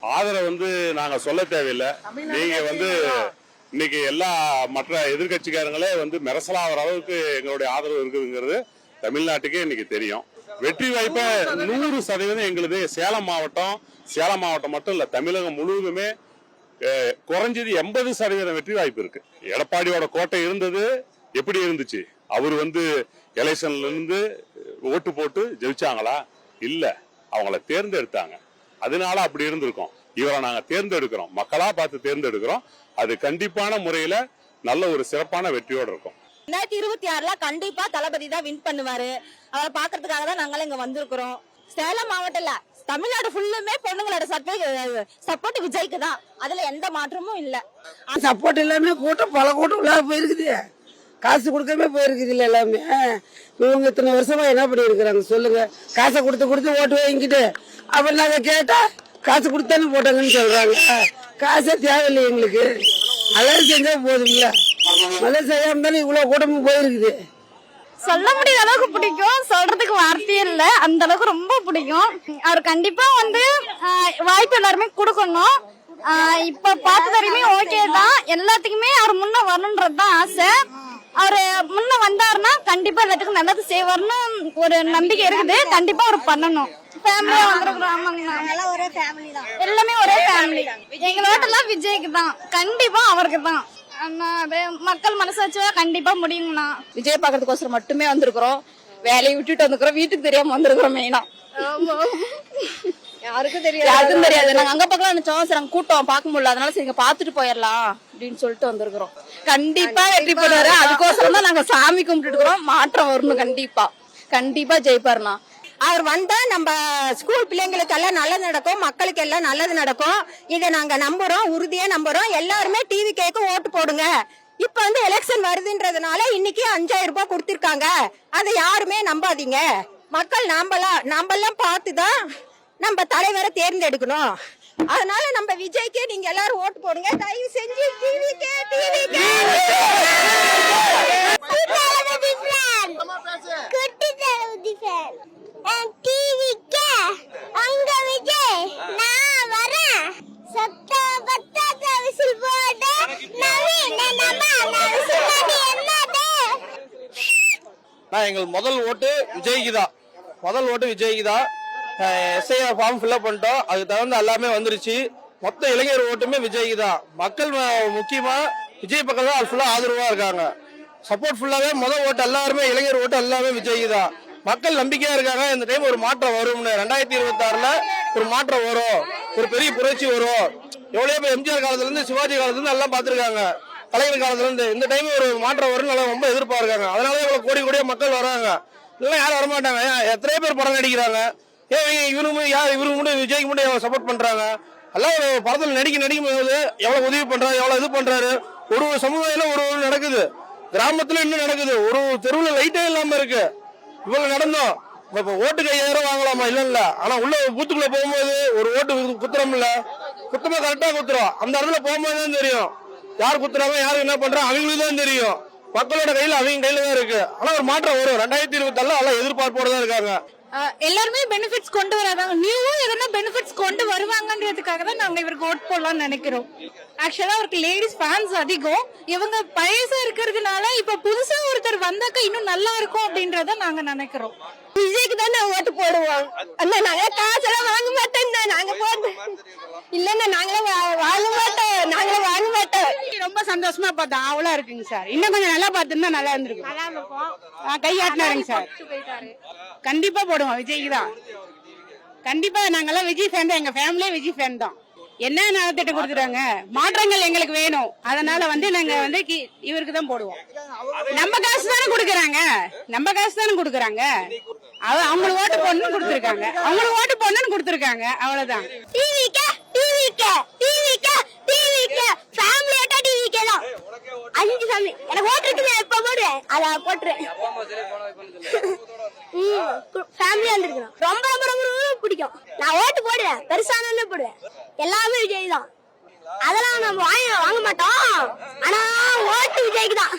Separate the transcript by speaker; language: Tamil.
Speaker 1: ஆதரவு நாங்க சொல்ல தேவையில்லை. நீங்க இன்னைக்கு எல்லா மற்ற எதிர்கட்சிக்காரங்களே மெரசலாகிற அளவுக்கு எங்களுடைய ஆதரவு இருக்குதுங்கிறது தமிழ்நாட்டுக்கே இன்னைக்கு தெரியும். வெற்றி வாய்ப்பை 100% எங்களுது சேலம் மாவட்டம் மட்டும் இல்ல, தமிழகம் முழுவதுமே குறைஞ்சது 80% வெற்றி வாய்ப்பு இருக்கு. எடப்பாடியோட கோட்டை இருந்தது, எப்படி இருந்துச்சு? அவர் எலெக்ஷன்ல இருந்து ஓட்டு போட்டு ஜெயிச்சாங்களா? இல்ல, அவங்கள தேர்ந்தெடுத்தாங்க. அதனால அப்படி இருந்திருக்கும். இவரை நாங்க தேர்ந்தெடுக்கிறோம், மக்களா பார்த்து தேர்ந்தெடுக்கிறோம். அது கண்டிப்பான முறையில நல்ல ஒரு சிறப்பான வெற்றியோடு இருக்கும்.
Speaker 2: 2026 கண்டிப்பா தளபதி தான் வின் பண்ணுவாரு. அவரை பாக்குறதுக்காக தான் நாங்களும் இங்க வந்திருக்கிறோம். சேலம் மாவட்டம் இல்ல, தமிழ்நாடு ஃபுல்லுமே பொண்ணுங்களோட சப்போர்ட் விஜய்க்கு தான். அதுல எந்த மாற்றமும் இல்ல.
Speaker 3: சப்போர்ட் எல்லாமே கூட்டம் பல கூட்டம் உள்ள போயிருக்குது. காசு கொடுக்காம போயிருக்குது இல்ல எல்லாமே. இவங்க இத்தனை வருஷமா என்ன பண்ணி இருக்கிறாங்க சொல்லுங்க? காசை கொடுத்து ஓட்டு வாங்கிட்டு அப்புறம் நாங்க கேட்டா காசு கொடுத்தானே போட்டாங்கன்னு சொல்றாங்க. காசே தேவையில்லை எங்களுக்கு. அதாவது செஞ்சா போதுங்கள, மழை செய்யாம தானே இவ்வளவு கூட்டமும் போயிருக்குது.
Speaker 2: சொல்ல முடியாத அளவுக்கு பிடிக்கும், சொல்றதுக்கு வார்த்தையே இல்ல. அந்த அளவுக்கு ரொம்ப பிடிக்கும். அவர் கண்டிப்பா வாய்ப்பு எல்லாருமே கொடுக்கணும். இப்ப பார்த்து வரையுமே ஓகே தான். எல்லாத்துக்குமே அவர் முன்ன வரணும்ன்றதுதான் ஆசை. அவரு முன்ன வந்தாருன்னா கண்டிப்பா எல்லாத்துக்கும் நல்லது செய்வார்னு ஒரு நம்பிக்கை இருக்குது. கண்டிப்பா அவர் பண்ணணும். ஃபேமிலியா வந்திருக்கிறோம். எல்லாமே ஒரே ஃபேமிலி. எங்களோட எல்லாம் விஜய்க்கு தான், கண்டிப்பா அவருக்கு தான். மக்கள் மனசாட்சியா கண்டிப்பா முடியுங்கண்ணா.
Speaker 4: விஜய் பாக்கிறதுக்கோசரம் மட்டுமே வந்திருக்கிறோம். வேலையை விட்டுட்டு வந்துக்கிறோம், வீட்டுக்கு தெரியாம வந்திருக்கிறோம். மெயினா யாருக்கும் தெரியாது. நாங்க அங்க பக்கம் நினைச்சோம், சரி அங்க கூட்டம் பார்க்க முடியல, அதனால சரி பாத்துட்டு போயிடலாம் அப்படின்னு சொல்லிட்டு வந்திருக்கிறோம். கண்டிப்பா வெற்றி பெறுவாரு. அதுக்கோசரம் தான் நாங்க சாமி கும்பிட்டு இருக்கிறோம். மாற்றம் வரணும். கண்டிப்பா ஜெயிப்பாருண்ணா.
Speaker 2: அவர் வந்தா நம்ம ஸ்கூல் பிள்ளைங்களுக்கு எல்லாம் நல்லது நடக்கும், மக்களுக்கு எல்லாம் நல்லது நடக்கும். இதை நாங்க நம்புறோம், உறுதியா நம்புறோம். எல்லாருமே டிவி கேட்க ஓட்டு போடுங்க. இப்ப எலெக்ஷன் வருதுன்றதுனால இன்னைக்கு 5000 ரூபாய் கொடுத்திருக்காங்க. அதை யாருமே நம்பாதீங்க. மக்கள் நாமெல்லாம் பார்த்துதான் நம்ம தலைவரை தேர்ந்தெடுக்கணும். அதனால நம்ம விஜய்க்கு நீங்க எல்லாரும் ஓட்டு போடுங்க. தயவு செஞ்சு
Speaker 5: எங்கள் முதல் ஓட்டு விஜய்க்கு தான். எஸ்ஐஆர் ஃபார்ம் ஃபில்அப் பண்ணிட்டோம். அதுக்கு தகுந்த எல்லாமே வந்துருச்சு. மொத்த இளைஞர் ஓட்டுமே விஜய்க்கு தான். மக்கள் முக்கியமா விஜய் பக்கம் தான் ஃபுல்லா ஆதரவா இருக்காங்க. சப்போர்ட் ஃபுல்லாவே முதல் ஓட்டு எல்லாருமே இளைஞர் ஓட்டு எல்லாமே விஜய்க்கு தான். மக்கள் நம்பிக்கையா இருக்காங்க. இந்த டைம் ஒரு மாற்றம் வரும்னு. 2026 ஒரு மாற்றம் வரும், ஒரு பெரிய புரட்சி வரும். எவ்வளவு பேர் எம்ஜிஆர் காலத்துல இருந்து சிவாஜி காலத்துல இருந்து எல்லாம் பாத்துருக்காங்க, கலைஞர் காலத்துல இருந்து. இந்த டைம் ஒரு மாற்றம் வரும் ரொம்ப எதிர்பார்க்காங்க. அதனால இவ்வளவு கோடியா மக்கள் வராங்க. இல்லைன்னா யாரும் வரமாட்டாங்க. எத்தனை பேர் படம் நடிக்கிறாங்க, இவருக்கு மட்டும் விஜய்க்கு மட்டும் சப்போர்ட் பண்றாங்க. எல்லாம் ஒரு படத்துல நடிக்கும் போது எவ்வளவு உதவி பண்றாரு, எவ்வளவு இது பண்றாரு. ஒரு சமுதாயம் ஒரு நடக்குது, கிராமத்துல இன்னும் நடக்குது. ஒரு தெருவுல லைட்டே இல்லாம இருக்கு. இவ்வளவு நடந்தோம். இப்ப ஓட்டுக்கு 5000 வாங்கலாமா? இல்ல. ஆனா உள்ள பூத்துக்குள்ள போகும்போது ஒரு ஓட்டு குத்துறோம் இல்ல, குத்தமா கரெக்டா குத்துறோம். அந்த இடத்துல போகும்போதுதான் தெரியும் யார் குத்துறாங்க, யாரு என்ன பண்றாங்க, அவங்களுக்கு தான் தெரியும். மக்களோட கையில அவங்க கையில தான் இருக்கு. ஆனா ஒரு மாற்றம் வரும். 2026 எதிர்பார்ப்போட தான் இருக்காங்க.
Speaker 2: எல்லாருமே பெனிஃபிட்ஸ் கொண்டு வராங்க. நியூவும் எதனா பெனிஃபிட்ஸ் கொண்டு வருவாங்கன்றதுக்காக தான் நாங்க இவருக்கு ஓட் போடலாம்னு நினைக்கிறோம். ஆக்சுவலா அவருக்கு லேடிஸ் ஃபேன்ஸ் அதிகம். இவங்க பழசா இருக்கிறதுனால இப்ப புதுசா ஒருத்தர் வந்தாக்க இன்னும் நல்லா இருக்கும் அப்படின்றத நாங்க நினைக்கிறோம். விஜய்க்கு தான் நான் ஓட்டு போடுவோம். நாங்க காசெல்லாம் வாங்க மாட்டோம். நாங்க போட்டு இல்லன்னா நாங்களும் வாங்க மாட்டோம்.
Speaker 4: ரொம்ப சந்தோஷமா பார்த்தா அவ்வளவு இருக்குங்க சார். இன்னும் கொஞ்சம் நல்லா பார்த்துருந்தா நல்லா இருந்திருக்கும். கையாட்டினாருங்க சார். கண்டிப்பா போடுவோம் விஜய்க்கு தான். கண்டிப்பா நாங்கெல்லாம் விஜய் ஃபேன் தான். எங்க ஃபேமிலியே விஜய் ஃபேன் தான். என்ன நலத்திட்டம் கொடுத்துறாங்க, மாற்றங்கள் எங்களுக்கு வேணும். அதனால நாங்க இவருக்கு தான் போடுவோம். நம்ம காசு தானே கொடுக்கறாங்க. அவங்களுக்கு ஓட்டு போடணும்னு கொடுத்துருக்காங்க. அவ்வளவுதான்.
Speaker 2: எனக்கு ஓட்டு இருக்குது, எப்ப போடுவேன் அத போட்டுறேன். ஃபேமிலியா இருந்திருக்கணும். ரொம்ப ரொம்ப ரொம்ப ரொம்ப பிடிக்கும். நான் ஓட்டு போடுவேன், பெருசானே போடுவேன். எல்லாமே விஜய் தான். அதெல்லாம் நம்ம வாங்க மாட்டோம். ஆனா ஓட்டு விஜய்க்கு தான்.